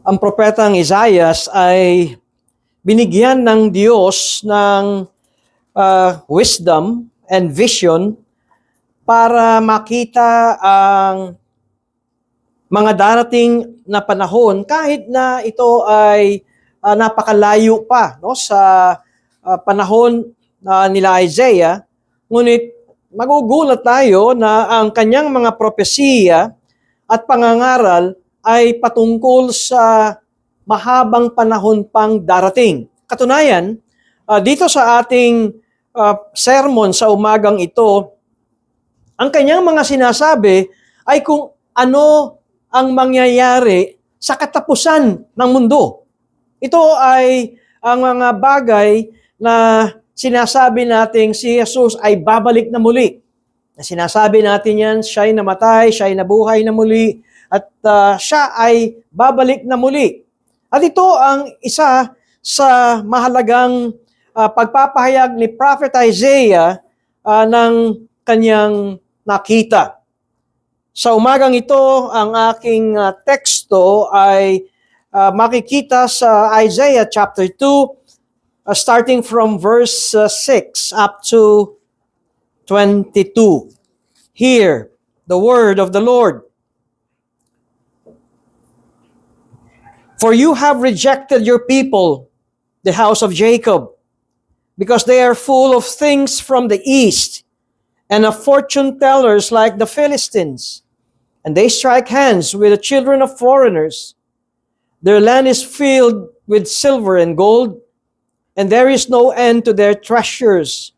ang propetang Isaias ay binigyan ng Diyos ng wisdom and vision para makita ang mga darating na panahon kahit na ito ay napakalayo pa no sa panahon nila Isaiah. Ngunit magugulat tayo na ang kanyang mga propesiya at pangangaral ay patungkol sa mahabang panahon pang darating. Katunayan, dito sa ating sermon sa umagang ito, ang kanyang mga sinasabi ay kung ano ang mangyayari sa katapusan ng mundo. Ito ay ang mga bagay na sinasabi nating si Jesus ay babalik na muli. Sinasabi natin yan, siya'y namatay, siya'y nabuhay na muli, at siya ay babalik na muli. At ito ang isa sa mahalagang pagpapahayag ni Prophet Isaiah ng kanyang nakita. Sa umagang ito, ang aking teksto ay makikita sa Isaiah chapter 2, starting from verse 6 up to 22. Hear the word of the Lord. For you have rejected your people, the house of Jacob, because they are full of things from the east, and of fortune tellers like the Philistines. And they strike hands with the children of foreigners. Their land is filled with silver and gold, and there is no end to their treasures.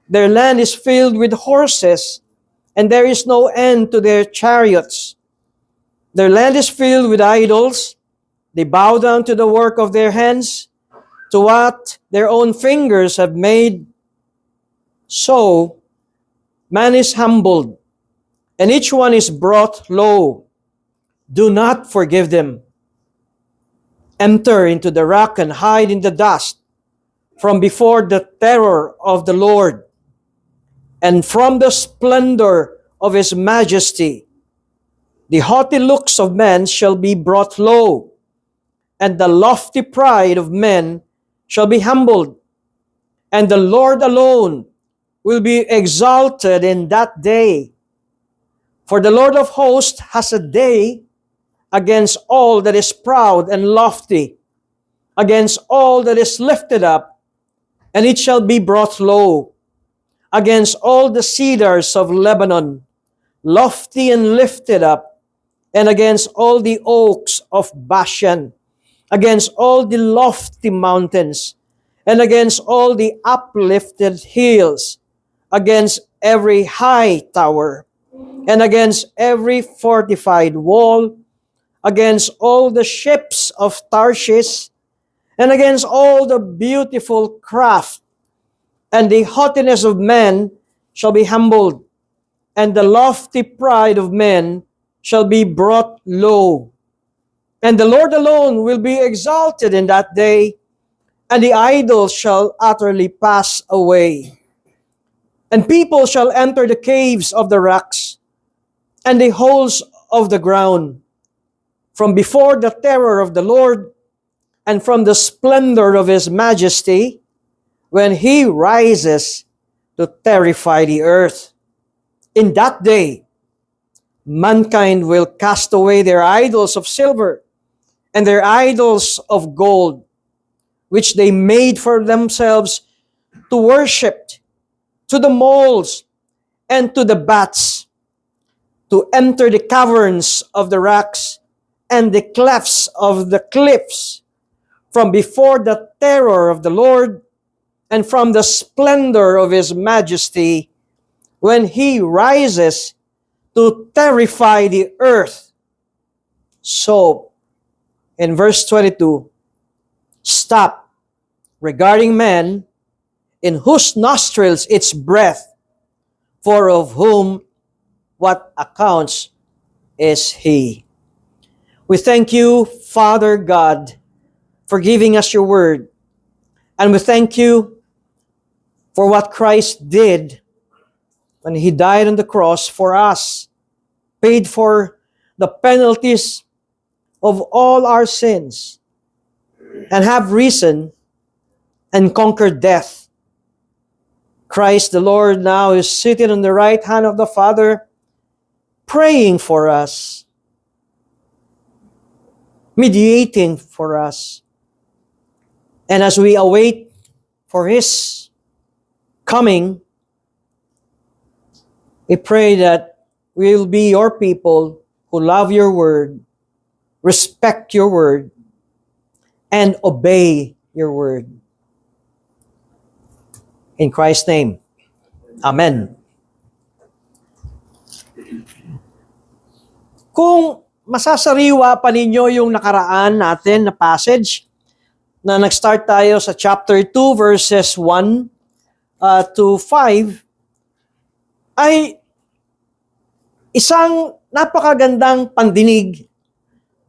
Their land is filled with horses, and there is no end to their chariots. Their land is filled with idols. They bow down to the work of their hands, to what their own fingers have made. So, man is humbled, and each one is brought low. Do not forgive them. Enter into the rock and hide in the dust from before the terror of the Lord and from the splendor of his majesty. The haughty looks of men shall be brought low, and the lofty pride of men shall be humbled, and the Lord alone will be exalted in that day. For the Lord of hosts has a day against all that is proud and lofty, against all that is lifted up, and it shall be brought low, against all the cedars of Lebanon, lofty and lifted up, and against all the oaks of Bashan, against all the lofty mountains, and against all the uplifted hills, against every high tower, and against every fortified wall, against all the ships of Tarshish, and against all the beautiful craft. And the haughtiness of men shall be humbled, and the lofty pride of men shall be brought low. And the Lord alone will be exalted in that day, and the idols shall utterly pass away. And people shall enter the caves of the rocks, and the holes of the ground, from before the terror of the Lord, and from the splendor of his majesty, when he rises to terrify the earth. In that day, mankind will cast away their idols of silver and their idols of gold, which they made for themselves to worship, to the moles and to the bats, to enter the caverns of the rocks and the clefts of the cliffs, from before the terror of the Lord and from the splendor of his majesty, when he rises to terrify the earth. So, in verse 22, stop regarding men, in whose nostrils its breath, for of whom what accounts is he. We thank you, Father God, for giving us your word. And we thank you for what Christ did when he died on the cross for us, paid for the penalties of all our sins and have risen and conquered death. Christ the Lord now is seated on the right hand of the Father, praying for us, mediating for us. And as we await for His coming, we pray that we will be your people who love your word, respect your word, and obey your word. In Christ's name, Amen. Kung masasariwa pa ninyo yung nakaraan natin na passage, na nag-start tayo sa chapter 2 verses 1 to 5, ay isang napakagandang pandinig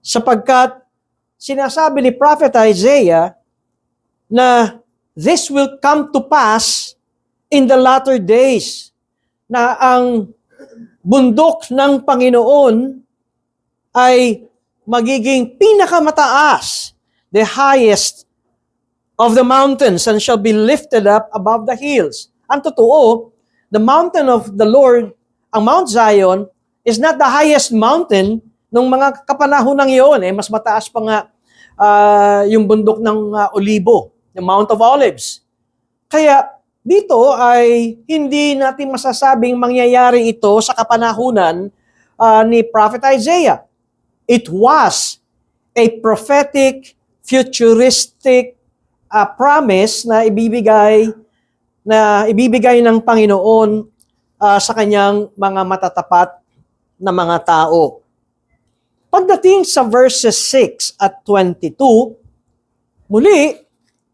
sapagkat sinasabi ni Prophet Isaiah na this will come to pass in the latter days, na ang bundok ng Panginoon ay magiging pinakamataas, the highest of the mountains, and shall be lifted up above the hills. Ang totoo, the mountain of the Lord, ang Mount Zion, is not the highest mountain nung mga kapanahon iyon. Mas mataas pa nga yung bundok ng Olibo, the Mount of Olives. Kaya dito ay hindi natin masasabing mangyayari ito sa kapanahunan ni Prophet Isaiah. It was a prophetic, futuristic promise na ibibigay ng Panginoon sa kanyang mga matatapat na mga tao. Pagdating sa verses 6 at 22, muli,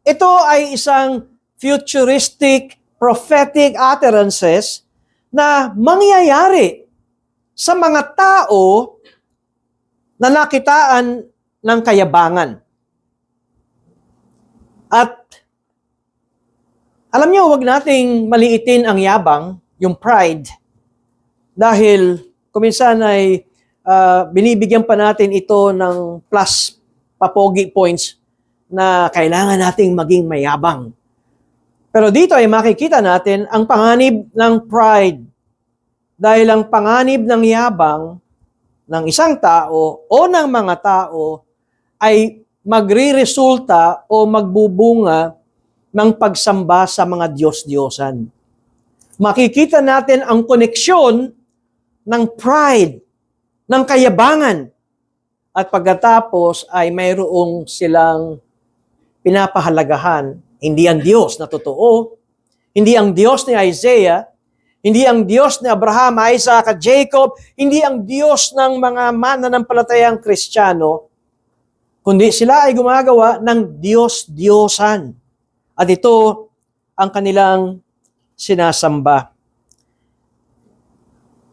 ito ay isang futuristic, prophetic utterances na mangyayari sa mga tao na nakitaan ng kayabangan. At alam niyo, huwag nating maliitin ang yabang, yung pride, dahil kuminsan ay binibigyan pa natin ito ng plus papogi points na kailangan nating maging mayabang. Pero dito ay makikita natin ang panganib ng pride. Dahil ang panganib ng yabang ng isang tao o ng mga tao ay magriresulta o magbubunga ng pagsamba sa mga Diyos-Diyosan. Makikita natin ang koneksyon ng pride, ng kayabangan, at pagkatapos ay mayroong silang pinapahalagahan. Hindi ang Diyos na totoo, hindi ang Diyos ni Isaiah, hindi ang Diyos ni Abraham, Isaac at Jacob, hindi ang Diyos ng mga mananampalatayang Kristiyano, kundi sila ay gumagawa ng Diyos-Diyosan. At ito ang kanilang sinasamba.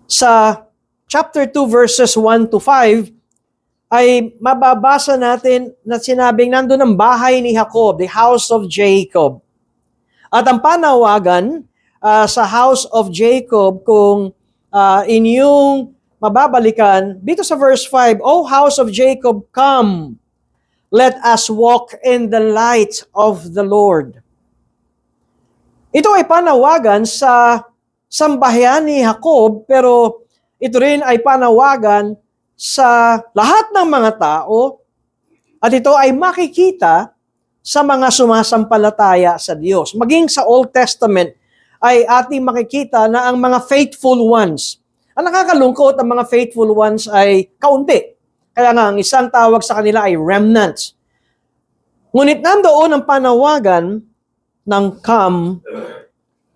Sa chapter 2 verses 1 to 5, ay mababasa natin na sinabing nandun ang bahay ni Jacob, the house of Jacob. At ang panawagan sa house of Jacob, kung inyong mababalikan, dito sa verse 5, O house of Jacob, come, let us walk in the light of the Lord. Ito ay panawagan sa sambahayan ni Jacob, pero ito rin ay panawagan sa lahat ng mga tao, at ito ay makikita sa mga sumasampalataya sa Diyos. Maging sa Old Testament ay ating makikita na ang mga faithful ones, ang nakakalungkot, ang mga faithful ones ay kaunti. Kaya nga, ang isang tawag sa kanila ay remnants. Ngunit nandoon ang panawagan ng come,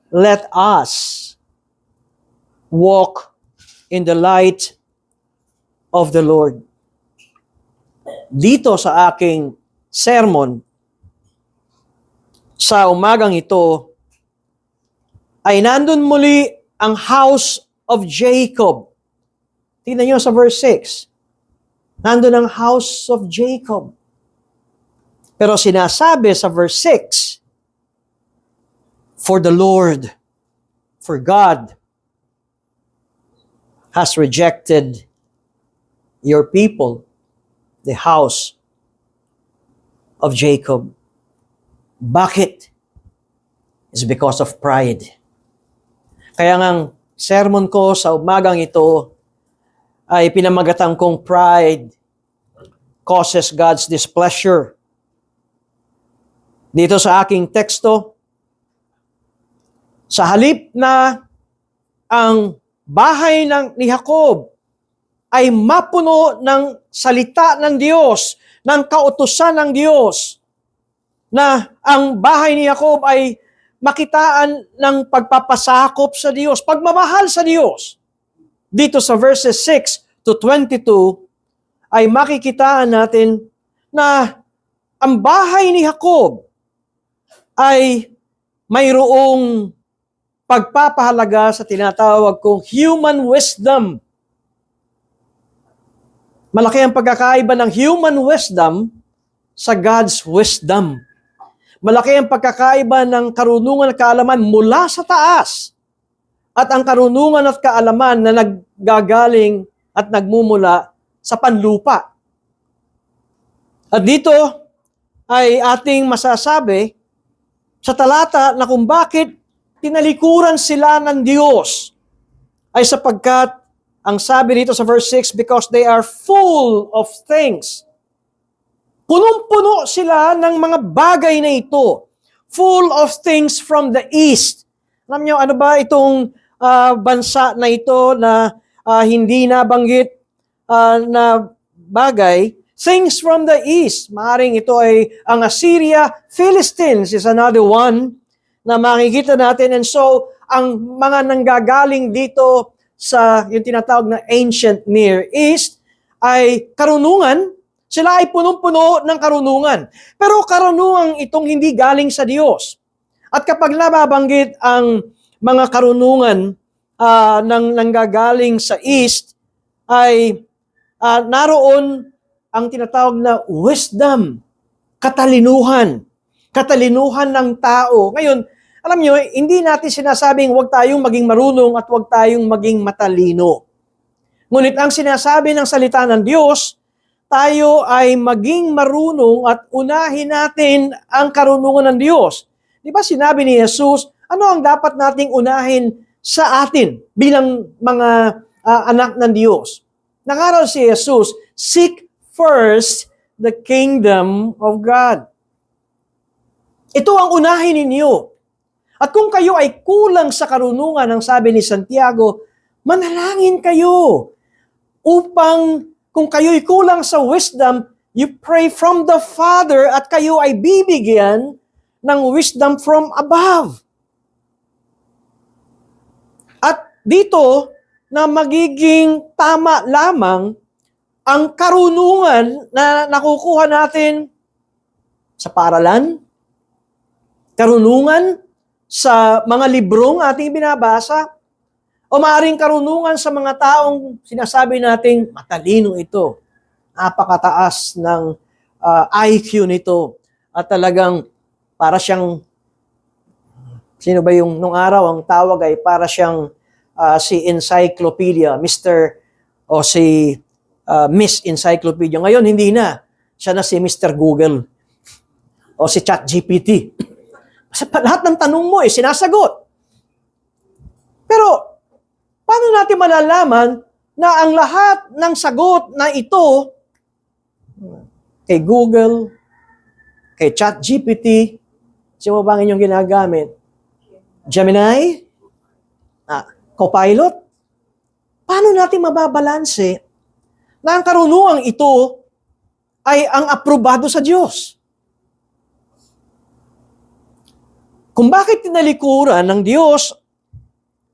let us walk in the light of the Lord. Dito sa aking sermon, sa umagang ito, ay nandun muli ang house of Jacob. Tingnan nyo sa verse 6. Nandun ang house of Jacob. Pero sinasabi sa verse 6, for the Lord, for God, has rejected your people. the house of Jacob. Bakit? It's because of pride. Kaya nga ang sermon ko sa umagang ito ay pinamagatang kong pride causes God's displeasure. Dito sa aking teksto, sa halip na ang bahay ni Jacob ay mapuno ng salita ng Diyos, ng kautusan ng Diyos, na ang bahay ni Jacob ay makitaan ng pagpapasakop sa Diyos, pagmamahal sa Diyos. Dito sa verses 6 to 22 ay makikitaan natin na ang bahay ni Jacob ay mayroong pagpapahalaga sa tinatawag kong human wisdom. Malaki ang pagkakaiba ng human wisdom sa God's wisdom. Malaki ang pagkakaiba ng karunungan at kaalaman mula sa taas at ang karunungan at kaalaman na naggagaling at nagmumula sa panlupa. At dito ay ating masasabi sa talata na kung bakit tinalikuran sila ng Diyos ay sapagkat ang sabi dito sa verse 6, because they are full of things. Punong-puno sila ng mga bagay na ito. Full of things from the east. Alam niyo, ano ba itong bansa na ito na hindi nabanggit na bagay? Things from the east. Maaring ito ay ang Assyria. Philistines is another one na makikita natin. And so, ang mga nanggagaling dito sa yung tinatawag na ancient Near East ay karunungan. Sila ay punong-puno ng karunungan. Pero karunungan itong hindi galing sa Diyos. At kapag nababanggit ang mga karunungan ng nanggagaling sa East, ay naroon ang tinatawag na wisdom, katalinuhan ng tao. Ngayon, alam nyo, hindi natin sinasabing huwag tayong maging marunong at huwag tayong maging matalino. Ngunit ang sinasabi ng salita ng Diyos, tayo ay maging marunong at unahin natin ang karunungan ng Diyos. Di ba sinabi ni Jesus, ano ang dapat nating unahin sa atin bilang mga anak ng Diyos? Nangaral si Jesus, seek first the kingdom of God. Ito ang unahin ninyo. At kung kayo ay kulang sa karunungan, ang sabi ni Santiago, manalangin kayo upang kung kayo'y kulang sa wisdom, you pray from the Father at kayo ay bibigyan ng wisdom from above. At dito na magiging tama lamang ang karunungan na nakukuha natin sa paaralan, karunungan sa mga librong ating binabasa, o maaaring karunungan sa mga taong sinasabi nating matalino ito. Napakataas ng IQ nito. At talagang para siyang, sino ba yung nung araw ang tawag ay para siyang si Encyclopedia, Mr. o si Miss Encyclopedia. Ngayon, hindi na. Siya na si Mr. Google o si ChatGPT. Kasi lahat ng tanong mo sinasagot. Pero, paano natin malalaman na ang lahat ng sagot na ito kay Google, kay ChatGPT, sino ba ang inyong ginagamit? Gemini? Copilot? Paano natin mababalanse na ang karunungang ito ay ang aprobado sa Diyos? Kung bakit tinalikuran ng Diyos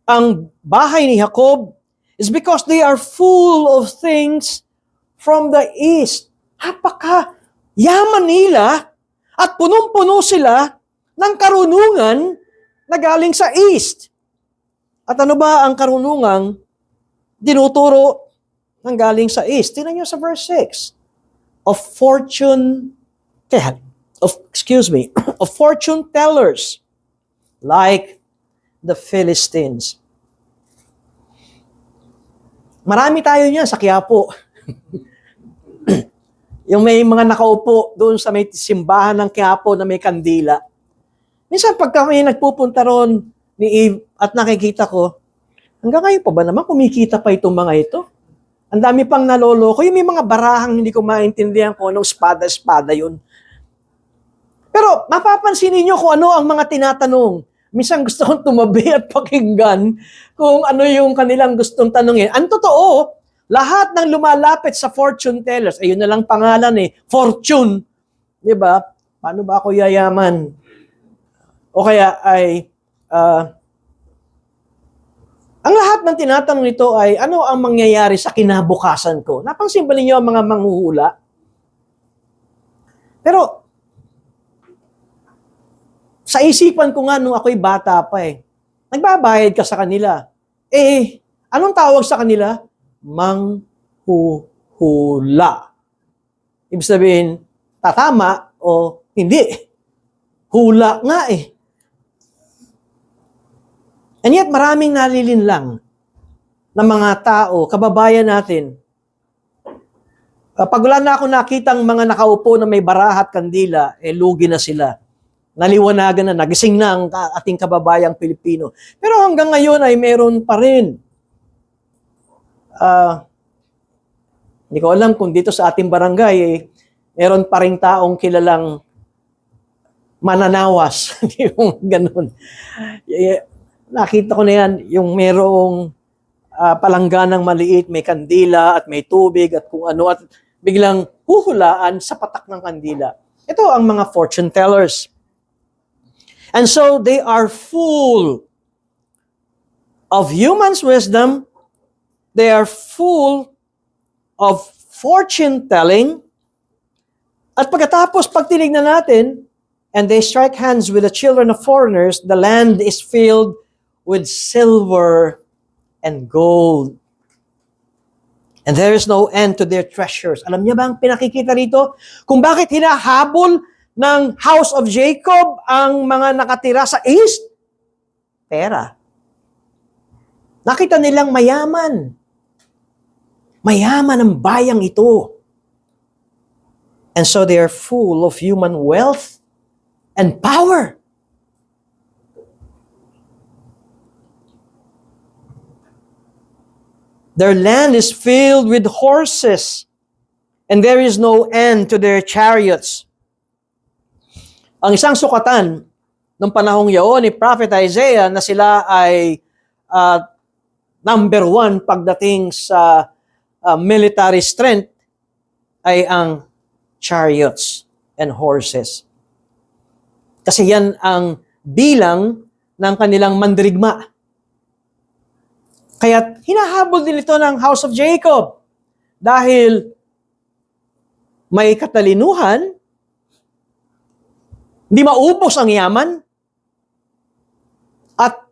ang bahay ni Jacob is because they are full of things from the east. Yaman nila at punong-puno sila ng karunungan na galing sa east. At ano ba ang karunungang dinuturo ng galing sa east? Tingnan niyo sa verse 6. Of fortune tellers like the Philistines. Marami tayo niyan sa Quiapo. Yung may mga nakaupo doon sa may simbahan ng Quiapo na may kandila. Minsan pag kami nagpupunta ron ni Eve at nakikita ko, hanggang ngayon pa ba naman kumikita pa itong mga ito? Ang dami pang naloloko. Yung may mga barahang hindi ko maintindihan kung anong espada yun. Pero mapapansin niyo kung ano ang mga tinatanong. Minsan gusto kong tumabi at pakinggan kung ano yung kanilang gustong tanongin. Ang totoo, lahat ng lumalapit sa fortune tellers, ayun na lang pangalan fortune. Di ba? Paano ba ako yayaman? O kaya ay, ang lahat ng tinatanong nito ay, ano ang mangyayari sa kinabukasan ko? Napansin ba ninyo ang mga manghuhula? Pero, sa isipan ko nga nung ako'y bata pa nagbabayad ka sa kanila. Anong tawag sa kanila? Manghuhula. Ibig sabihin, tatama o hindi. Hula nga And yet, maraming nalilinlang na mga tao, kababayan natin. Pag wala na ako nakitang mga nakaupo na may baraha at kandila, lugi na sila. Naliwanagan na, nagising na ang ating kababayang Pilipino. Pero hanggang ngayon ay meron pa rin. Hindi ko alam kung dito sa ating barangay, meron pa rin taong kilalang mananawas. Yung ganun. Nakita ko na yan, yung merong palangganang maliit, may kandila at may tubig at kung ano at biglang huhulaan sa patak ng kandila. Ito ang mga fortune tellers. And so they are full of human's wisdom. They are full of fortune telling. At pagkatapos, pag tinignan natin, and they strike hands with the children of foreigners, the land is filled with silver and gold. And there is no end to their treasures. Alam niya ba ang pinakikita rito? Kung bakit hinahabol ng House of Jacob ang mga nakatira sa east? Pera. Nakita nilang mayaman. Mayaman ang bayang ito. And so they are full of human wealth and power. Their land is filled with horses, and there is no end to their chariots. Ang isang sukatan ng panahong yaon ni Prophet Isaiah na sila ay number 1 pagdating sa military strength ay ang chariots and horses. Kasi yan ang bilang ng kanilang mandirigma. Kaya hinahabol din ito ng House of Jacob dahil may katalinuhan, hindi maubos ang yaman, at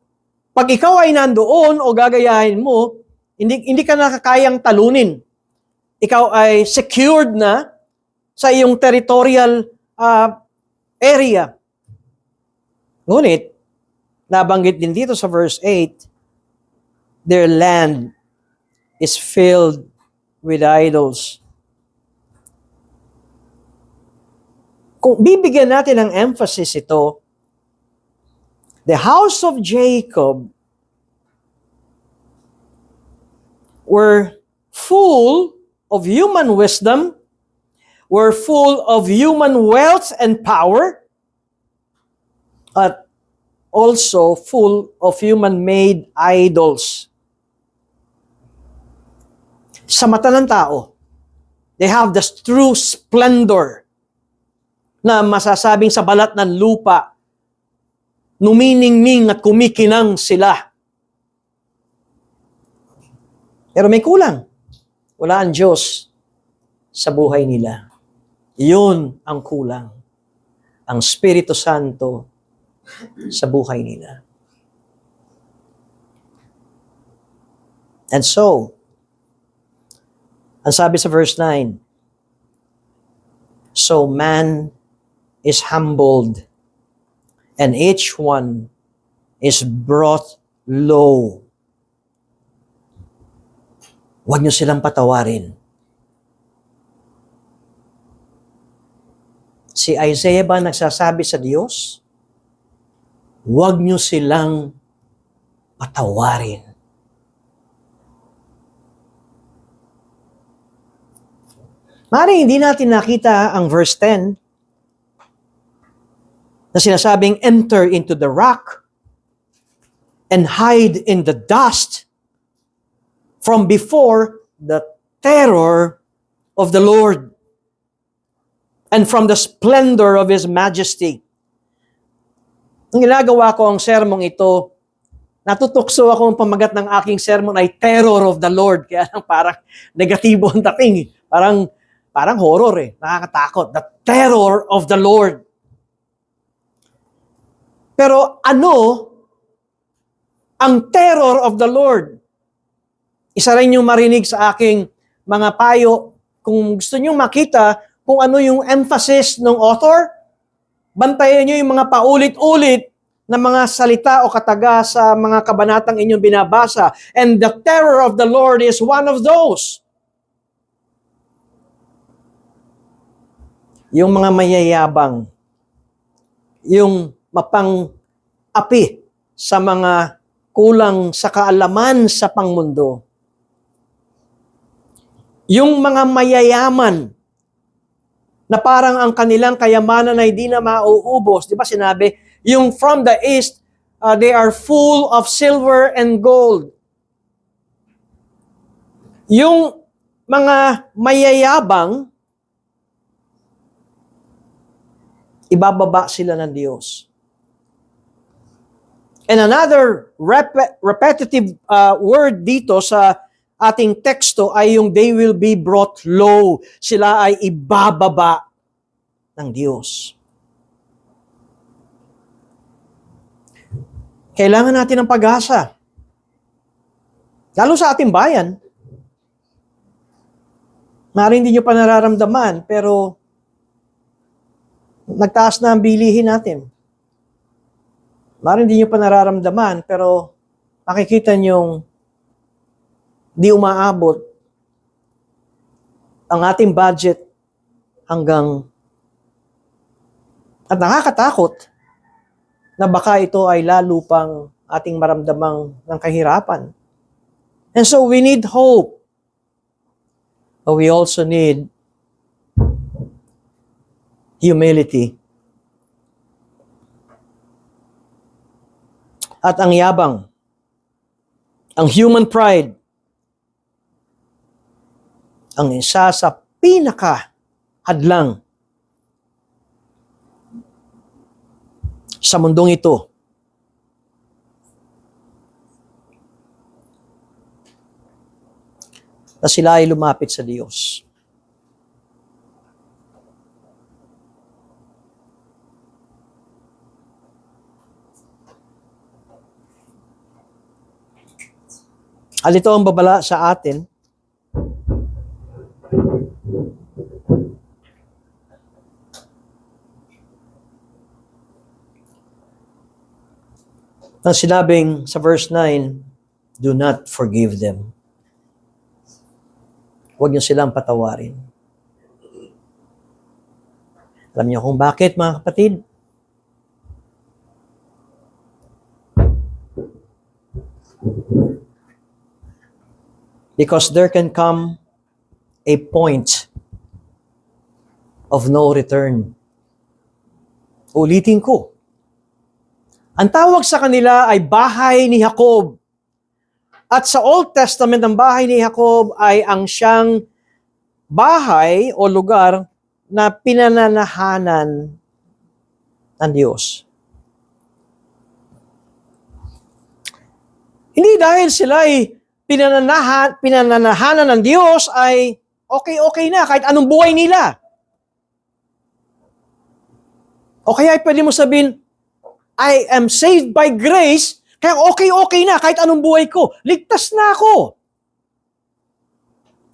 pag ikaw ay nandoon o gagayahin mo, hindi ka nakakayang talunin. Ikaw ay secured na sa iyong territorial area. Ngunit, nabanggit din dito sa verse 8, their land is filled with idols. Kung bibigyan natin ng emphasis ito, the house of Jacob were full of human wisdom, were full of human wealth and power, at also full of human-made idols. Sa mata ng tao, they have the true splendor na masasabing sa balat ng lupa, numiningning at kumikinang sila. Pero may kulang. Wala ang Diyos sa buhay nila. Iyon ang kulang. Ang Espiritu Santo sa buhay nila. And so, ang sabi sa verse 9, so man is humbled, and each one is brought low. Huwag niyo silang patawarin. Si Isaiah ba nagsasabi sa Diyos, huwag niyo silang patawarin. Maaaring hindi natin nakita ang verse 10 na sinasabing, enter into the rock and hide in the dust from before the terror of the Lord and from the splendor of His majesty. Nung ginagawa ko ang sermong ito, natutukso ako ang pamagat ng aking sermon ay terror of the Lord. Kaya lang parang negatibo ang dating. Parang horror nakakatakot. The terror of the Lord. Pero ano ang terror of the Lord? Isa rin yung marinig sa aking mga payo. Kung gusto nyo makita kung ano yung emphasis ng author, bantayan nyo yung mga paulit-ulit na mga salita o kataga sa mga kabanatang inyong binabasa. And the terror of the Lord is one of those. Yung mga mayayabang, yung mapang-api sa mga kulang sa kaalaman sa pangmundo. Yung mga mayayaman na parang ang kanilang kayamanan ay di na mauubos. Di ba sinabi, yung from the east, they are full of silver and gold. Yung mga mayayabang, ibababa sila ng Diyos. And another repetitive word dito sa ating teksto ay yung they will be brought low. Sila ay ibababa ng Diyos. Kailangan natin ng pag-asa. Lalo sa ating bayan. Maaaring hindi nyo pa nararamdaman, pero nagtaas na ang bilihin natin. Maaaring hindi nyo pa nararamdaman, pero makikita nyong di umaabot ang ating budget hanggang at nakakatakot na baka ito ay lalo pang ating maramdamang ng kahirapan. And so we need hope. But we also need humility. At ang yabang, ang human pride, ang isa sa pinaka-hadlang sa mundong ito. Na sila ay lumapit sa Diyos. Alito ang babala sa atin. Ang sinabing sa verse 9, do not forgive them. Huwag niyo silang patawarin. Alam niyo kung bakit, mga kapatid? Because there can come a point of no return. Ulitin ko. Ang tawag sa kanila ay bahay ni Jacob. At sa Old Testament, ang bahay ni Jacob ay ang siyang bahay o lugar na pinananahanan ng Diyos. Hindi dahil sila ay pinananahanan ng Diyos ay okay na kahit anong buhay nila. O kaya pwede mo sabihin, I am saved by grace, kaya okay na kahit anong buhay ko. Ligtas na ako.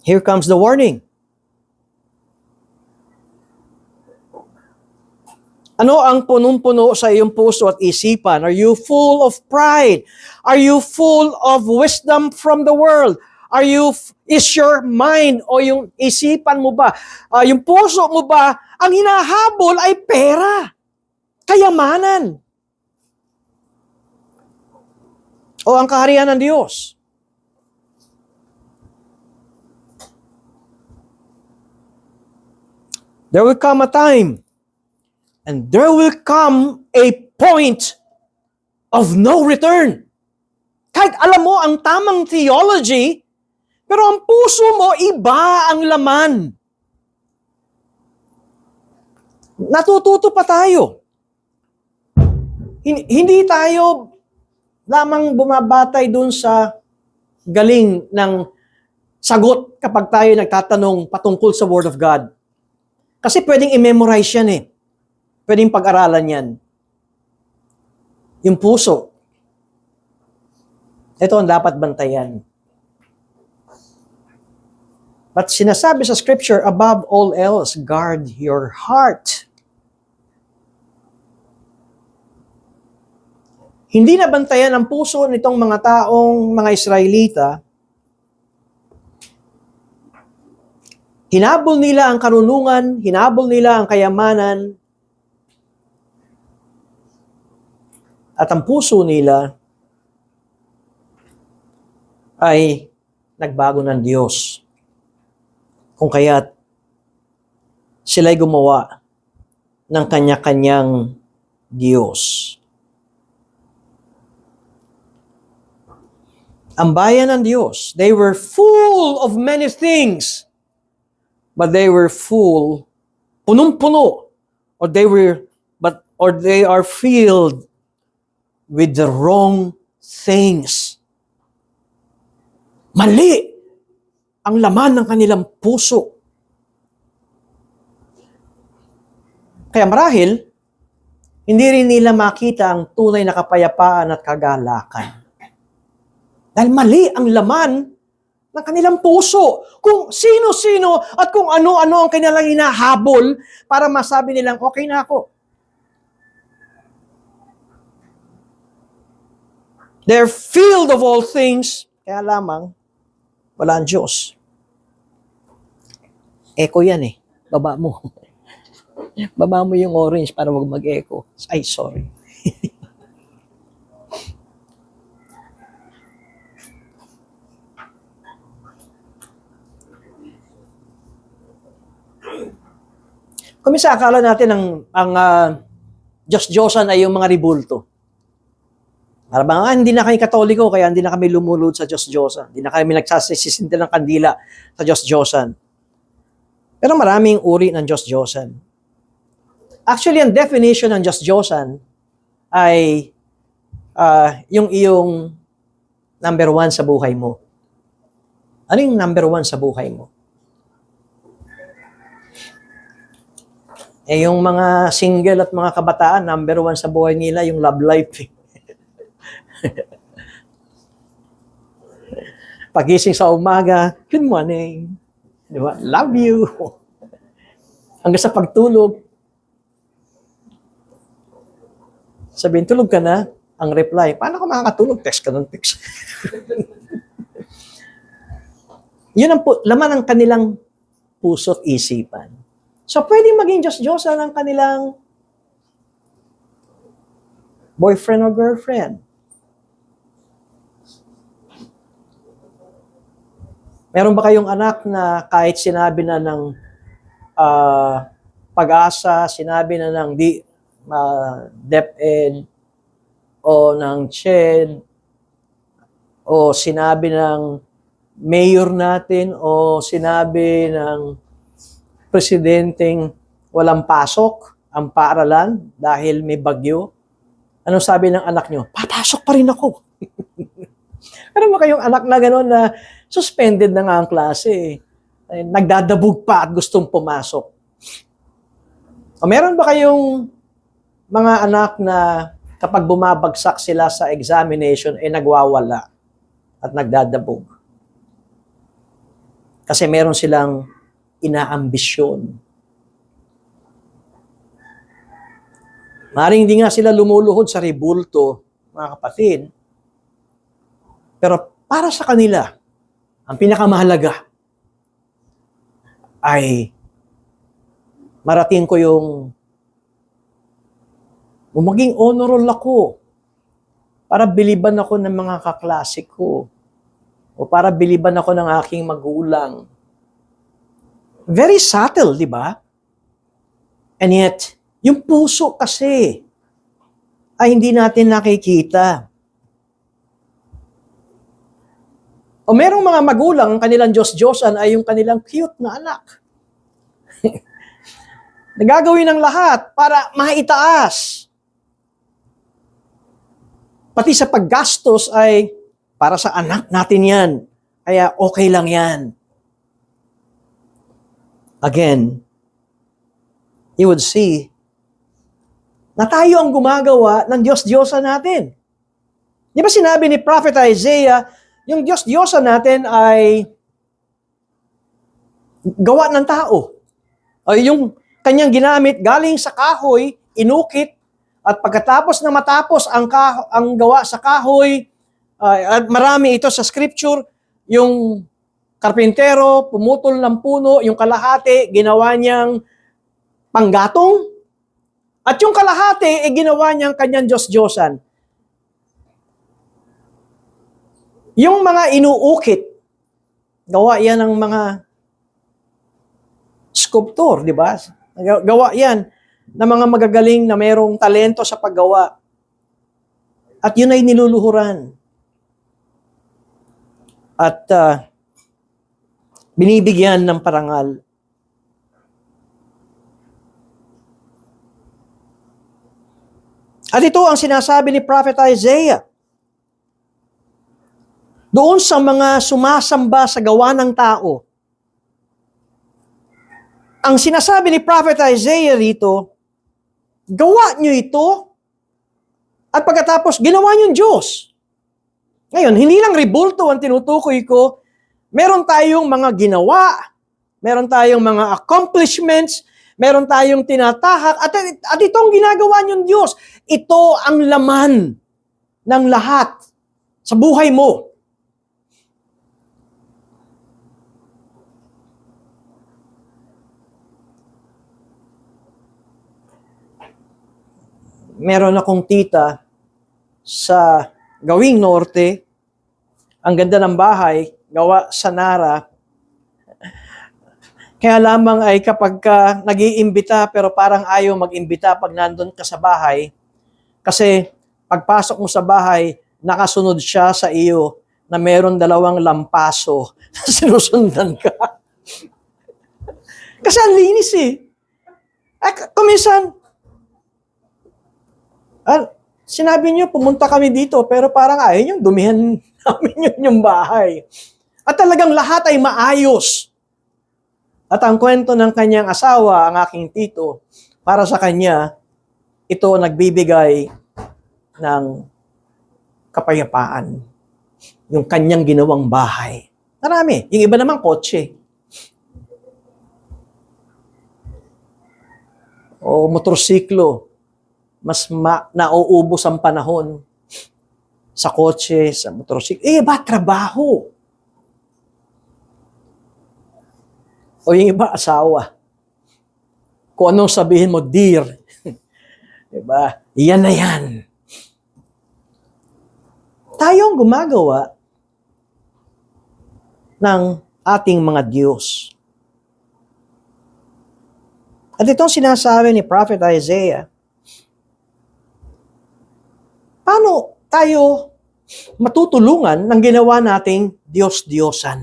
Here comes the warning. Ano ang punong-puno sa iyong puso at isipan? Are you full of pride? Are you full of wisdom from the world? Is your mind o yung isipan mo ba, yung puso mo ba, ang hinahabol ay pera, kayamanan, o ang kaharian ng Diyos? There will come a time and there will come a point of no return. Kahit alam mo ang tamang theology, pero ang puso mo, iba ang laman. Natututo pa tayo. Hindi tayo lamang bumabatay dun sa galing ng sagot kapag tayo nagtatanong patungkol sa Word of God. Kasi pwedeng i-memorize yan eh. Pwedeng pag-aralan yan. Yung puso, ito ang dapat bantayan. But sinasabi sa Scripture, above all else, guard your heart. Hindi na bantayan ang puso nitong mga taong mga Israelita. Hinabol nila ang karunungan, hinabol nila ang kayamanan, at ang puso nila ay nagbago ng Diyos. Kung kaya't sila'y gumawa ng kanya-kanyang Diyos. Ang bayan ng Diyos, they were full of many things, but they were full, punong-puno, or they are filled with the wrong things. Mali ang laman ng kanilang puso. Kaya marahil, hindi rin nila makita ang tunay na kapayapaan at kagalakan. Dahil mali ang laman ng kanilang puso. Kung sino-sino at kung ano-ano ang kanilang hinahabol para masabi nilang, okay na ako. They're filled of all things, kaya lamang, wala ang Diyos. Echo yan eh. Baba mo. Baba mo yung orange para wag mag-echo. Ay, sorry. Kung minsan akala natin ang Diyos-Diyosan ay yung mga ribulto. Parang hindi na kami Katoliko, kaya hindi na kami lumulod sa Diyos-Diyosan. Hindi na kami nagsasisintil ng kandila sa Diyos-Diyosan. Pero maraming uri ng Diyos-Diyosan. Actually, ang definition ng Diyos-Diyosan ay yung iyong number one sa buhay mo. Ano yung number one sa buhay mo? Yung mga single at mga kabataan, number one sa buhay nila, yung love life. Pagising sa umaga, good morning. Di ba? Love you. Hanggang sa pagtulog, sabihin, tulog ka na. Ang reply, paano ka makakatulog? Text ka ng text. Yun ang laman ng kanilang puso at isipan. So, pwedeng maging Diyos-Diyosan ang kanilang boyfriend or girlfriend. Meron ba kayong anak na kahit sinabi na ng pag-asa, sinabi na ng DepEd, o ng CHED, o sinabi ng mayor natin, o sinabi ng presidenteng walang pasok ang paaralan dahil may bagyo? Anong sabi ng anak nyo? Papasok pa rin ako. Meron ba kayong anak na gano'n na suspended na nga ang klase, nagdadabog pa at gustong pumasok? O meron ba kayong mga anak na kapag bumabagsak sila sa examination, nagwawala at nagdadabog? Kasi meron silang inaambisyon. Maring hindi nga sila lumuluhod sa ribulto, mga kapatid, pero para sa kanila, Ang pinakamahalaga ay marating ko yung maging honor roll ako para biliban ako ng mga kaklase ko o para biliban ako ng aking magulang. Very subtle, di ba? And yet, yung puso kasi ay hindi natin nakikita. O merong mga magulang, ang kanilang Diyos-Diyosan ay yung kanilang cute na anak. Nagagawin ng lahat para maitaas. Pati sa paggastos ay para sa anak natin yan. Kaya okay lang yan. Again, you would see na tayo ang gumagawa ng Diyos-Diyosan natin. Di ba sinabi ni Prophet Isaiah, yung Diyos-Diyosan natin ay gawa ng tao. Ay yung kanyang ginamit galing sa kahoy, inukit, at pagkatapos na matapos ang gawa sa kahoy, at marami ito sa scripture, yung karpintero, pumutol ng puno, yung kalahati, ginawa niyang panggatong, at yung kalahati, ginawa niyang kanyang Diyos-Diyosan. Yung mga inuukit, gawa yan ng mga sculptor, di ba? Gawa yan ng mga magagaling na mayroong talento sa paggawa. At yun ay niluluhuran. At binibigyan ng parangal. At ito ang sinasabi ni Prophet Isaiah. Doon sa mga sumasamba sa gawa ng tao, ang sinasabi ni Prophet Isaiah rito, gawa nyo ito, at pagkatapos ginawa nyo Diyos. Ngayon, hindi lang rebulto ang tinutukoy ko, meron tayong mga ginawa, meron tayong mga accomplishments, meron tayong tinatahak, at itong ginagawa nyo Diyos, ito ang laman ng lahat sa buhay mo. Meron akong tita sa Gawing Norte. Ang ganda ng bahay, gawa sa Nara. Kaya lamang ay kapag ka nag-iimbita pero parang ayaw mag-imbita pag nandun ka sa bahay, kasi pagpasok mo sa bahay, nakasunod siya sa iyo na meron 2 lampaso na sinusundan ka. Kasi ang linis eh. Kuminsan, sinabi niyo, pumunta kami dito, pero parang ayaw niyong dumihan namin yung bahay. At talagang lahat ay maayos. At ang kwento ng kanyang asawa, ang aking tito, para sa kanya, ito nagbibigay ng kapayapaan. Yung kanyang ginawang bahay. Marami. Yung iba naman kotse. O motorsiklo. Mas nauubos ang panahon sa kotse, sa motorsiklo. Iba, trabaho. O yung iba, asawa. Kung anong sabihin mo, dear. Diba? Yan na yan. Tayo ang gumagawa ng ating mga Diyos. At itong sinasabi ni Prophet Isaiah, paano tayo matutulungan ng ginawa nating Diyos-Diyosan?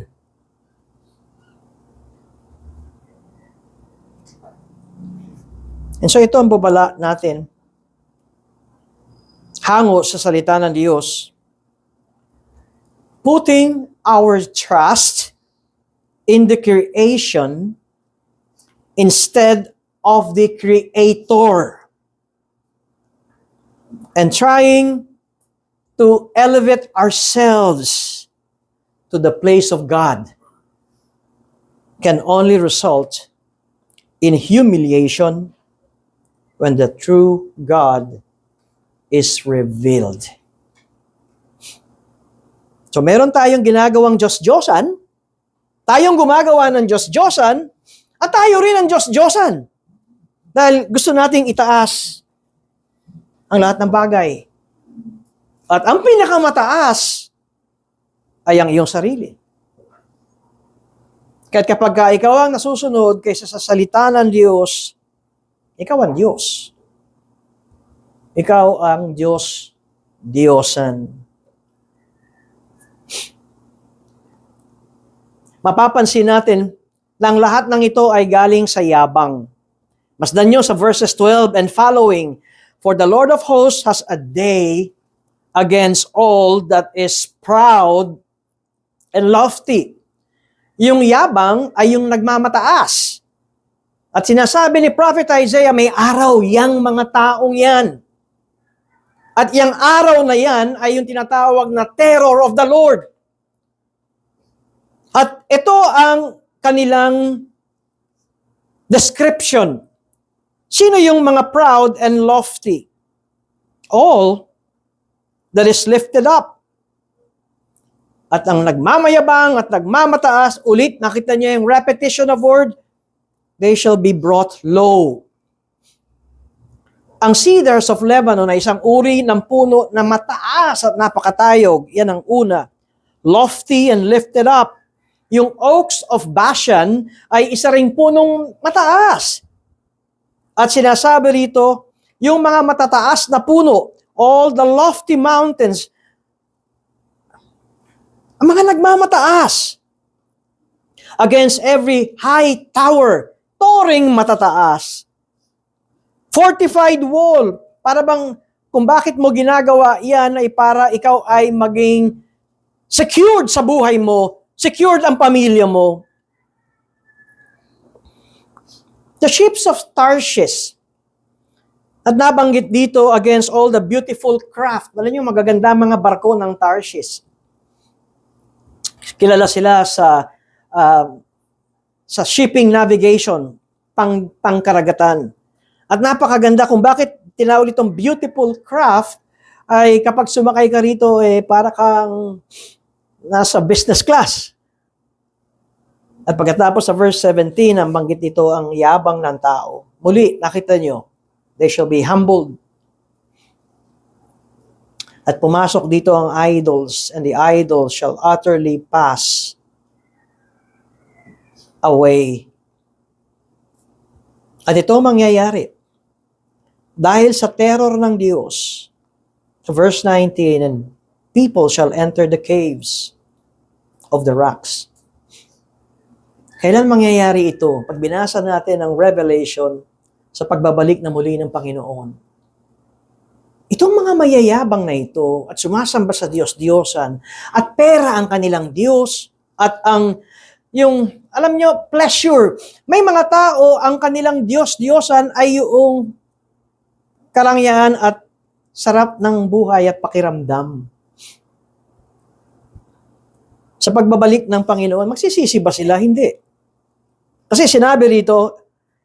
And so ito ang babala natin. Hango sa salita ng Diyos. Putting our trust in the creation instead of the Creator. And trying to elevate ourselves to the place of God can only result in humiliation when the true God is revealed. So meron tayong ginagawang Diyos-Diyosan, Tayong gumagawa ng Diyos-Diyosan at tayo rin ang Diyos-Diyosan. Dahil gusto nating itaas ang lahat ng bagay. At ang pinakamataas ay ang iyong sarili. Kahit kapag ikaw ang nasusunod kaysa sa salita ng Diyos, ikaw ang Diyos. Ikaw ang Diyos, Diyosan. Mapapansin natin lang lahat ng ito ay galing sa yabang. Masdan nyo sa verses 12 and following, "For the Lord of hosts has a day against all that is proud and lofty." Yung yabang ay yung nagmamataas. At sinasabi ni Prophet Isaiah, may araw yang mga taong yan. At yung araw na yan ay yung tinatawag na terror of the Lord. At ito ang kanilang description. Sino yung mga proud and lofty? All that is lifted up. At ang nagmamayabang at nagmamataas, ulit, nakita niyo yung repetition of word, they shall be brought low. Ang cedars of Lebanon ay isang uri ng puno na mataas at napakatayog. Yan ang una. Lofty and lifted up. Yung oaks of Bashan ay isa ring punong mataas. At sinasabi rito, yung mga matataas na puno, all the lofty mountains, ang mga nagmamataas against every high tower, toring matataas. Fortified wall, para bang kung bakit mo ginagawa yan ay para ikaw ay maging secured sa buhay mo, secured ang pamilya mo. The ships of Tarshish, at nabanggit dito against all the beautiful craft. Alam niyo, magaganda mga barko ng Tarshish. Kilala sila sa shipping navigation, pangkaragatan. At napakaganda kung bakit tinawag itong beautiful craft ay kapag sumakay ka rito, para kang nasa business class. At pagkatapos sa verse 17, ang banggit dito ang yabang ng tao. Muli, nakita nyo, they shall be humbled. At pumasok dito ang idols, and the idols shall utterly pass away. At ito mangyayari dahil sa terror ng Diyos. So verse 19, and people shall enter the caves of the rocks. Kailan mangyayari ito? Pag binasa natin ang Revelation sa pagbabalik na muli ng Panginoon. Itong mga mayayabang na ito at sumasamba sa Diyos-Diyosan at pera ang kanilang Diyos at alam nyo, pleasure. May mga tao, ang kanilang Diyos-Diyosan ay yung karangyaan at sarap ng buhay at pakiramdam. Sa pagbabalik ng Panginoon, magsisisi ba sila? Hindi. Kasi sinabi rito,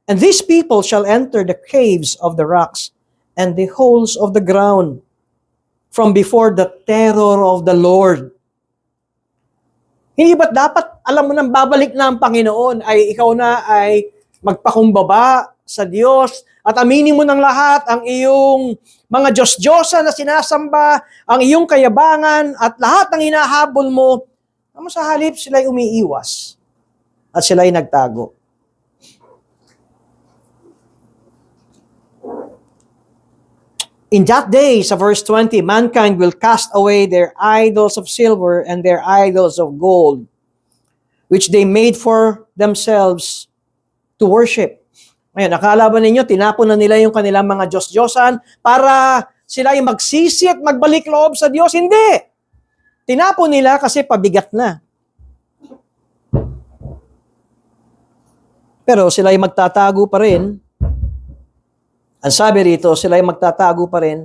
and these people shall enter the caves of the rocks and the holes of the ground from before the terror of the Lord. Hindi ba't dapat alam mo nang babalik na ang Panginoon ay ikaw na ay magpakumbaba sa Diyos at aminin mo ng lahat ang iyong mga Diyos-Diyosa na sinasamba, ang iyong kayabangan at lahat ng hinahabol mo, sa halip sila'y umiiwas at sila'y nagtago. In that day, sa verse 20, mankind will cast away their idols of silver and their idols of gold, which they made for themselves to worship. Ngayon, akala ba ninyo, tinapon na nila yung kanilang mga Diyos-Diyosan para sila ay magsisi at magbalik loob sa Diyos? Hindi! Tinapon nila kasi pabigat na. Pero sila ay magtatago pa rin. Ang sabi rito, sila ay magtatago pa rin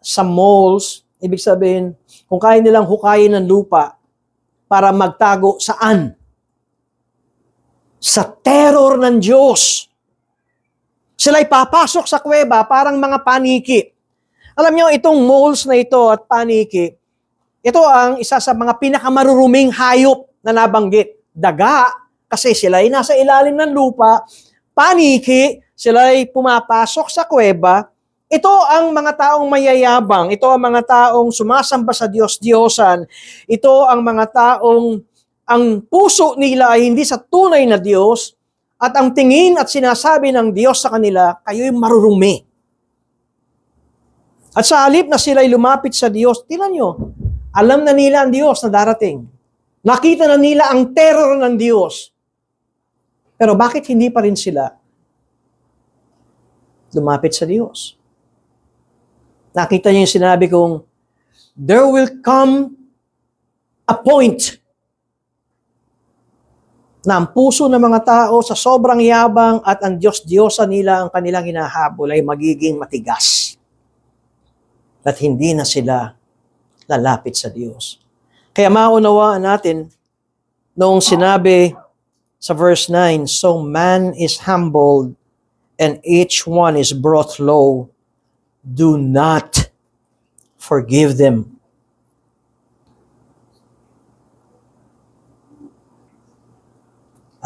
sa moles. Ibig sabihin, kung kaya nilang hukayin ng lupa para magtago saan? Sa terror ng Diyos. Sila ay papasok sa kuweba parang mga paniki. Alam niyo, itong moles na ito at paniki, ito ang isa sa mga pinakamaruruming hayop na nabanggit daga kasi sila ay nasa ilalim ng lupa, paniki, sila ay pumapasok sa kuweba. Ito ang mga taong mayayabang, ito ang mga taong sumasamba sa Diyos-Diyosan, ito ang mga taong ang puso nila ay hindi sa tunay na Diyos, at ang tingin at sinasabi ng Diyos sa kanila, kayo'y marurumi. At sa halip na sila'y lumapit sa Diyos, tingnan nyo, alam na nila ang Diyos na darating. Nakita na nila ang terror ng Diyos. Pero bakit hindi pa rin sila lumapit sa Diyos? Nakita niyo yung sinabi kong, there will come a point na ang puso ng mga tao sa sobrang yabang at ang Diyos-Diyosa nila ang kanilang hinahabol ay magiging matigas. At hindi na sila lalapit sa Diyos. Kaya maunawaan natin noong sinabi sa verse 9, so man is humbled and each one is brought low. Do not forgive them.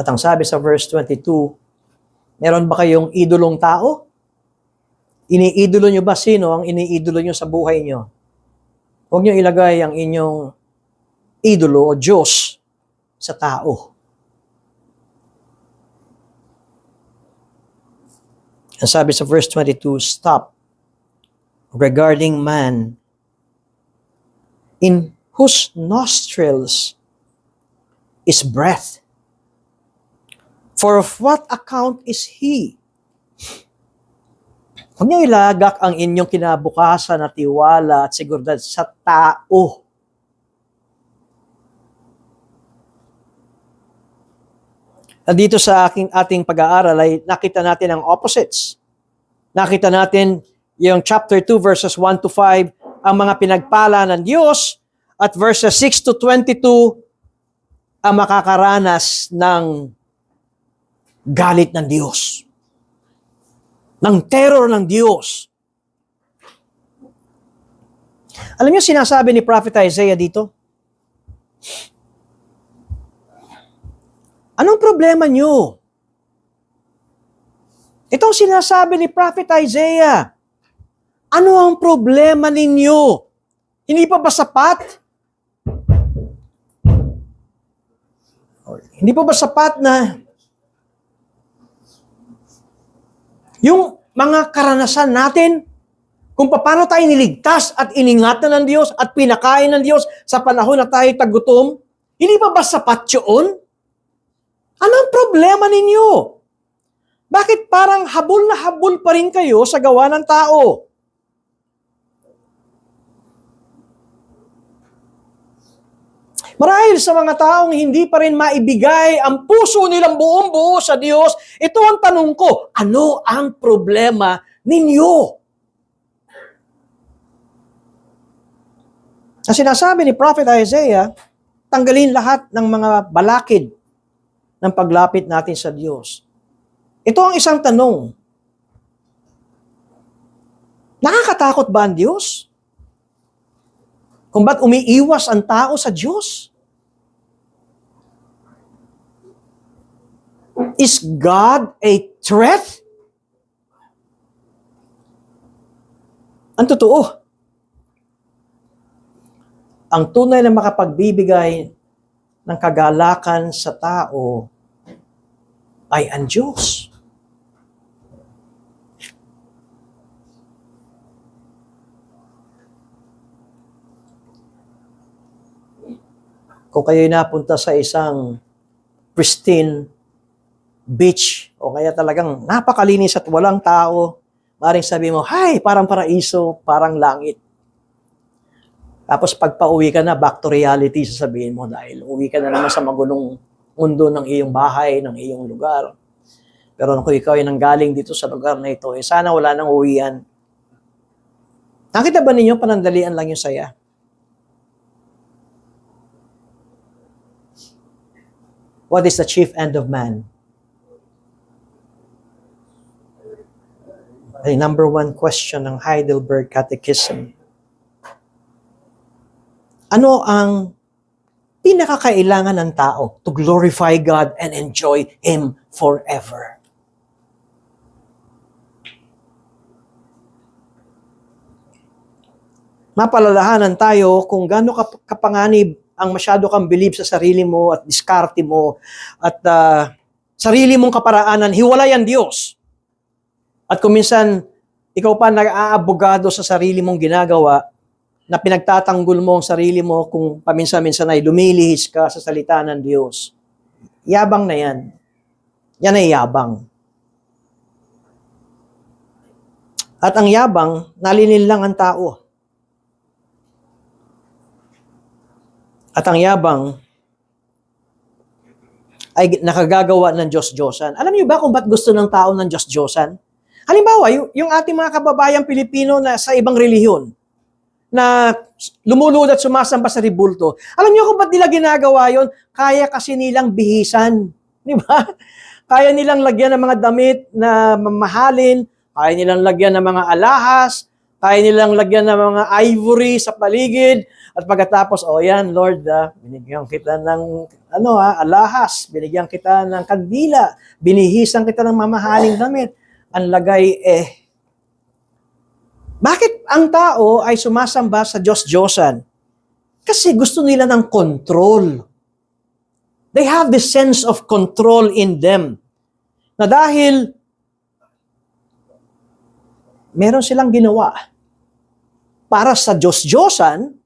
At ang sabi sa verse 22, meron ba kayong idolong tao? Iniidolo nyo ba sino ang iniidolo nyo sa buhay nyo? Huwag nyo ilagay ang inyong idolo o Diyos sa tao. Ang sabi sa verse 22, stop regarding man in whose nostrils is breath. For of what account is he? Huwag niyo ilagak ang inyong kinabukasan at tiwala at seguridad sa tao. At dito sa ating pag-aaral ay nakita natin ang opposites. Nakita natin yung chapter 2 verses 1 to 5, ang mga pinagpala ng Diyos, at verses 6 to 22, ang makakaranas ng galit ng Diyos, ng terror ng Diyos. Alam niyo sinasabi ni Prophet Isaiah dito? Anong problema niyo? Itong sinasabi ni Prophet Isaiah. Ano ang problema ninyo? Hindi pa ba sapat? Hindi pa ba sapat na yung mga karanasan natin, kung paano tayo niligtas at iningatan ng Diyos at pinakain ng Diyos sa panahon na tayo tagutom, hindi pa ba sapat yun? Ano ang problema ninyo? Bakit parang habol na habol pa rin kayo sa gawa ng tao? Marahil sa mga taong hindi pa rin maibigay ang puso nilang buong buo sa Diyos, ito ang tanong ko, ano ang problema ninyo? Ang sinasabi ni Prophet Isaiah, tanggalin lahat ng mga balakid ng paglapit natin sa Diyos. Ito ang isang tanong. Nakakatakot ba ang Diyos? Kung ba't umiiwas ang tao sa Diyos? Is God a threat? Ang totoo, ang tunay na makapagbibigay ng kagalakan sa tao ay ang Diyos. Kung kayo'y napunta sa isang pristine beach o kaya talagang napakalinis at walang tao, maaaring sabi mo, "Hay, parang paraiso, parang langit." Tapos pag pauwi ka na, back to reality, sasabihin mo dahil uwi ka na naman sa magulong mundo ng iyong bahay, ng iyong lugar. Pero kung ikaw ay nanggaling dito sa lugar na ito, sana wala nang uwian. Nakita ba ninyo panandalian lang yung saya? What is the chief end of man? The number one question ng Heidelberg Catechism. Ano ang pinakakailangan ng tao to glorify God and enjoy Him forever. Mapalalahanan tayo kung gaano kapanganib ang masyado kang believe sa sarili mo at diskarte mo at sarili mong kaparaanan, hiwalay ang Diyos. At kung minsan, ikaw pa nag-aabogado sa sarili mong ginagawa, na pinagtatanggol mo ang sarili mo kung paminsan-minsan ay lumilihis ka sa salita ng Diyos. Yabang na yan. Yan ay yabang. At ang yabang, nalinil lang ang tao. At ang yabang ay nakagagawa ng Diyos-Diyosan. Alam niyo ba kung ba't gusto ng tao ng Diyos-Diyosan? Halimbawa, yung ating mga kababayang Pilipino na sa ibang relihiyon, na lumulod at sumasamba sa ribulto. Alam niyo kung ba't nila ginagawa yon? Kaya kasi nilang bihisan. Di ba? Kaya nilang lagyan ng mga damit na mamahalin, kaya nilang lagyan ng mga alahas, kaya nilang lagyan ng mga ivory sa paligid, at pagkatapos, yan, Lord, binigyan kita ng alahas, binigyan kita ng kandila, binihisan kita ng mamahaling damit. Ang lagay bakit ang tao ay sumasamba sa Diyos-Diyosan? Kasi gusto nila ng control. They have this sense of control in them. Na dahil meron silang ginawa para sa Diyos-Diyosan,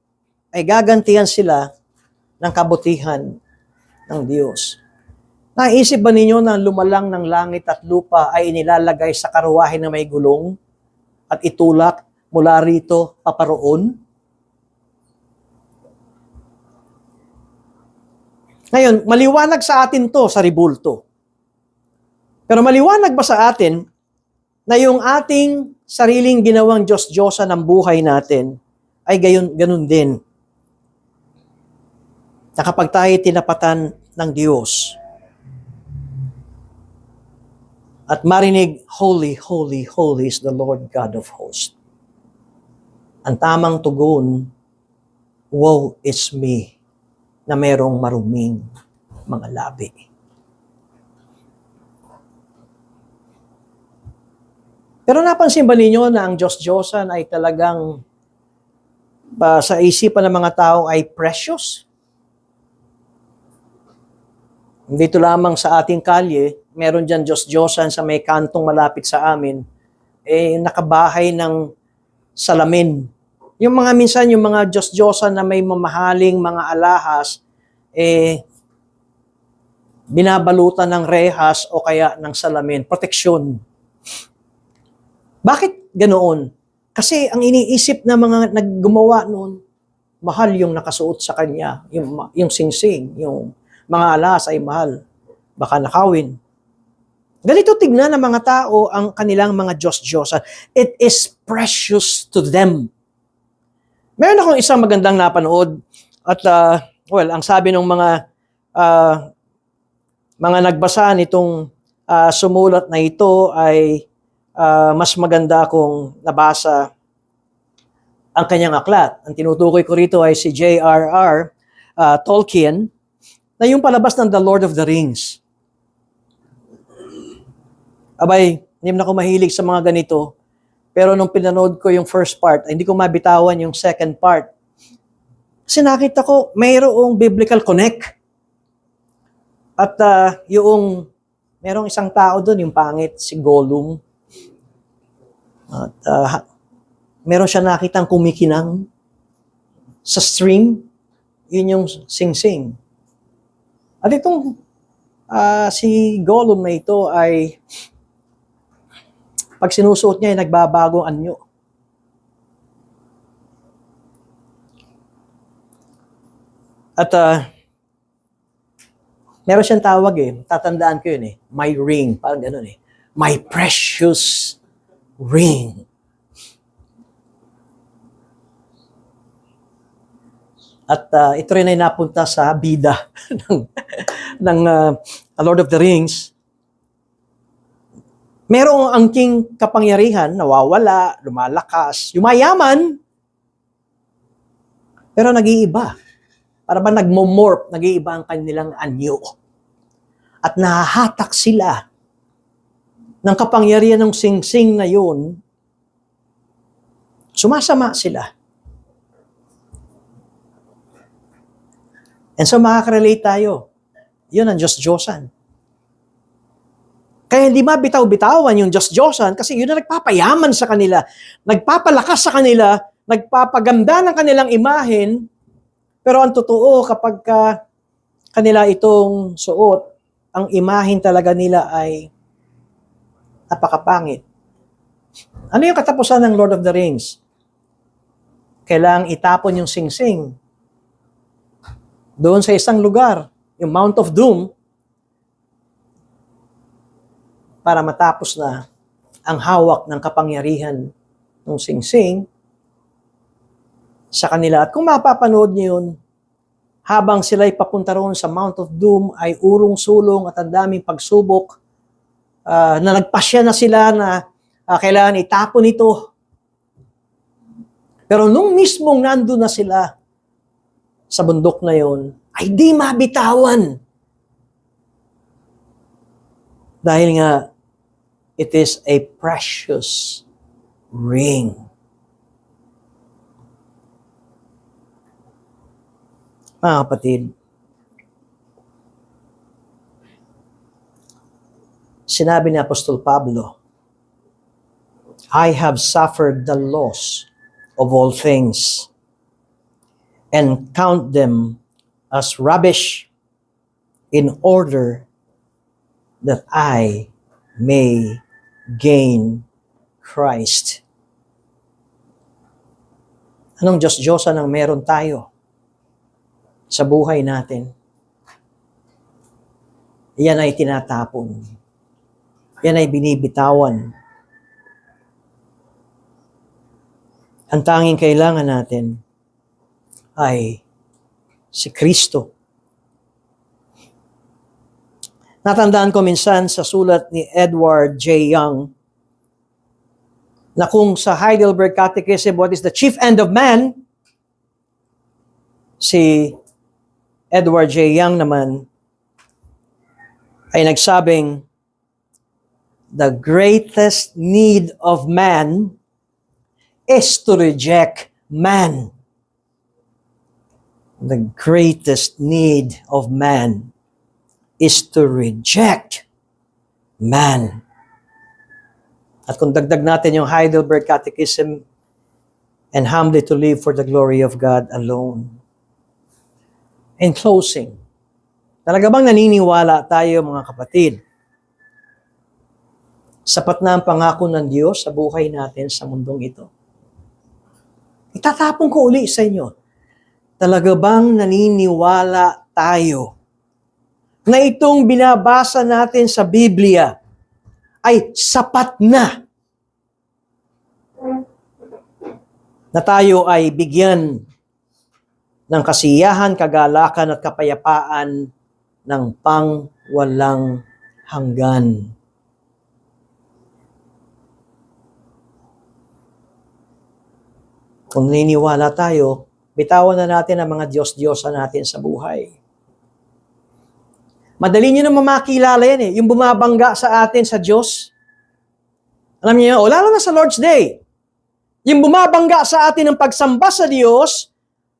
ay gagantihan sila ng kabutihan ng Diyos. Naisip ba ninyo na lumalang ng langit at lupa ay inilalagay sa karuwahe na may gulong at itulak mula rito paparoon? Ngayon, maliwanag sa atin to sa ribulto. Pero maliwanag ba sa atin na yung ating sariling ginawang Diyos-Diyosan ng buhay natin ay ganun din? Na kapag tayo tinapatan ng Diyos at marinig, Holy, holy, holy is the Lord God of hosts. Ang tamang tugon, woe is me, na merong maruming mga labi. Pero napansin ba ninyo na ang Diyos-Diyosan ay talagang sa isipan ng mga tao ay precious? Dito lamang sa ating kalye, meron dyan Diyos-Diyosan sa may kantong malapit sa amin, nakabahay ng salamin. Yung mga minsan, yung mga Diyos-Diyosan na may mamahaling mga alahas, binabalutan ng rehas o kaya ng salamin, proteksyon. Bakit ganoon? Kasi ang iniisip na mga naggumawa noon, mahal yung nakasuot sa kanya, yung singsing, yung mga alahas ay mahal, baka nakawin. Ganito tignan ng mga tao ang kanilang mga Diyos-Diyosan. It is precious to them. Meron akong isang magandang napanood at ang sabi ng mga nagbasa nitong sumulat na ito ay mas maganda kung nabasa ang kanyang aklat. Ang tinutukoy ko rito ay si J.R.R. Tolkien, na yung palabas ng The Lord of the Rings. Abay, hindi na ako mahilig sa mga ganito, pero nung pinanood ko yung first part, hindi ko mabitawan yung second part. Kasi nakita ko, mayroong biblical connect. At merong isang tao doon, yung pangit, si Gollum. At meron siya nakitang kumikinang sa stream, yun yung sing-sing. At itong si Gollum na ito ay pag sinusuot niya ay nagbabago ang anyo. At meron siyang tawag tatandaan ko yun my ring, parang gano'n my precious ring. At ito rin ay napunta sa bida ng Lord of the Rings. Merong angking kapangyarihan, nawawala, lumalakas, yumayaman, pero nag-iiba. para ba nagmomorph, nag-iiba ang kanilang anyo. At nahahatak sila ng kapangyarihan ng singsing na yun, sumasama sila. And so makaka-relate tayo. Yun ang Diyos-Diyosan. Kaya hindi mabitaw-bitawan yung Diyos-Diyosan kasi yun ang nagpapayaman sa kanila, nagpapalakas sa kanila, nagpapaganda ng kanilang imahen. Pero ang totoo, kapag kanila itong suot, ang imahen talaga nila ay napakapangit. Ano yung katapusan ng Lord of the Rings? Kailangang itapon yung singsing doon sa isang lugar, yung Mount of Doom, para matapos na ang hawak ng kapangyarihan ng singsing sa kanila. At kung mapapanood niyo yun, habang sila'y papunta roon sa Mount of Doom, ay urong-sulong at ang daming pagsubok na nagpasya na sila na kailangan itapon ito. Pero nung mismong nandun na sila sa bundok na yon, ay di mabitawan. Dahil nga, it is a precious ring. Mga kapatid, sinabi ni Apostol Pablo, I have suffered the loss of all things and count them as rubbish in order that I may gain Christ. Anong Diyos-Diyosan ang meron tayo sa buhay natin? Yan ay tinatapon. Yan ay binibitawan. Ang tanging kailangan natin ay si Kristo. Natandaan ko minsan sa sulat ni Edward J. Young na kung sa Heidelberg Catechism, what is the chief end of man? Si Edward J. Young naman ay nagsabing, the greatest need of man is to reject man. The greatest need of man is to reject man. At kung dagdag natin yung Heidelberg Catechism, and humbly to live for the glory of God alone. In closing, talaga bang naniniwala tayo mga kapatid? Sapat na ang pangako ng Diyos sa buhay natin sa mundong ito. Itatapon ko uli sa inyo. Talaga bang naniniwala tayo na itong binabasa natin sa Biblia ay sapat na tayo ay bigyan ng kasiyahan, kagalakan at kapayapaan ng pangwalang hanggan? Kung naniniwala tayo, bitawan na natin ang mga Diyos-Diyosa natin sa buhay. Madali nyo naman makilala yan eh, yung bumabangga sa atin sa Diyos. Alam niyo yun, lalo na sa Lord's Day. Yung bumabangga sa atin ng pagsamba sa Diyos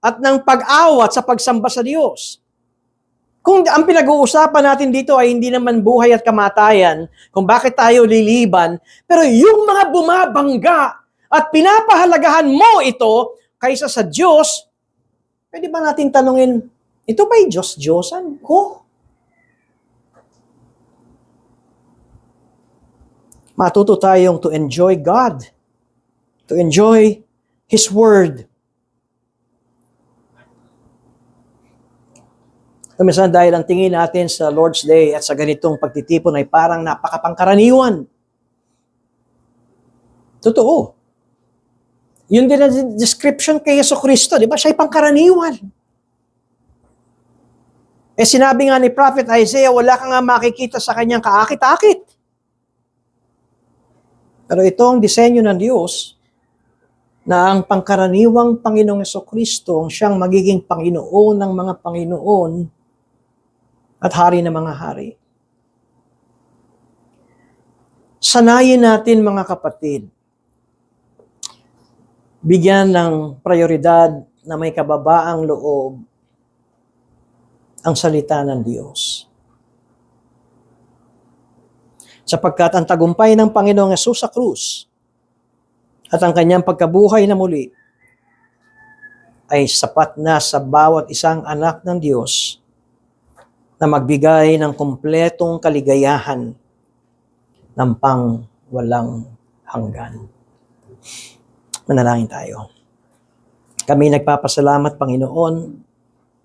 at ng pag-awat sa pagsamba sa Diyos. Kung ang pinag-uusapan natin dito ay hindi naman buhay at kamatayan, kung bakit tayo liliban, pero yung mga bumabangga at pinapahalagahan mo ito kaysa sa Diyos, pwede ba natin tanungin, ito ba'y Diyos-Diyosan ko? Matuto tayong to enjoy God, to enjoy His Word. Kuminsan dahil ang tingin natin sa Lord's Day at sa ganitong pagtitipon ay parang napakapangkaraniwan. Totoo. Yun din ang description kay Jesucristo, di ba? Siya ay pangkaraniwan. Sinabi nga ni Prophet Isaiah, wala ka nga makikita sa kanyang kaakit-akit. Pero ito ang disenyo ng Diyos na ang pangkaraniwang Panginoong Jesucristo ang siyang magiging Panginoon ng mga Panginoon at Hari ng mga hari. Sanayin natin mga kapatid, bigyan ng prioridad na may kababaang loob ang salita ng Diyos. Sapagkat ang tagumpay ng Panginoong Hesus sa krus at ang kanyang pagkabuhay na muli ay sapat na sa bawat isang anak ng Diyos na magbigay ng kumpletong kaligayahan ng pang-walang hanggan. Manalangin tayo. Kami nagpapasalamat, Panginoon,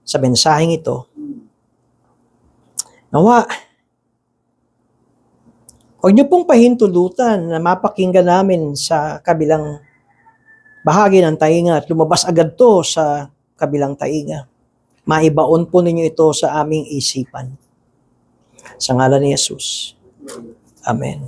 sa mensaheng ito. Nawa, huwag niyo pong pahintulutan na mapakinggan namin sa kabilang bahagi ng tainga at lumabas agad to sa kabilang tainga. Maibaon po ninyo ito sa aming isipan. Sa ngalan ni Jesus. Amen.